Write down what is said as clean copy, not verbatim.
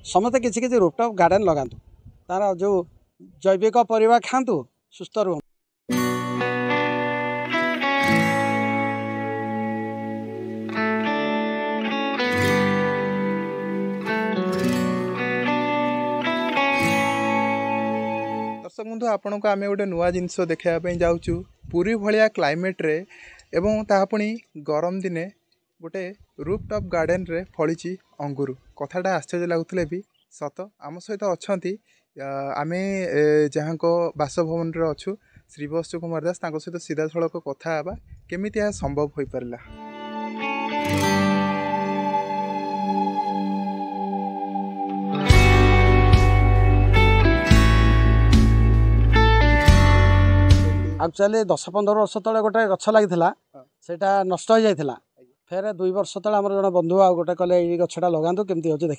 समस्ते किसी किसी रूफटॉप गार्डन लगातु तार जो जैविक परिवा खातु सुस्थ रुह। दर्शक बंधु आपण को आम गोटे नुआ जिनस देखापी जाऊँ पुरी भाया क्लाइमेट रे एवं तापुणी गरम दिने गोटे रूफटॉप गार्डन रे फली अंगूर कथाटा आश्चर्य लगुले भी सत आम सहित अच्छा आम जहाँ को बासभवन अच्छु श्रीवत्स कुमार दास सहित सीधा सड़क कथा हाँ केमी यह संभव हो पारा। एक्चुअली 10-15 वर्ष तले गोटे गछ लगी से नष्ट हो जाता फेर 2 वर्ष तले आम जन बंधु आ गोटे कले गछटा लगातु केमती हो देखिए।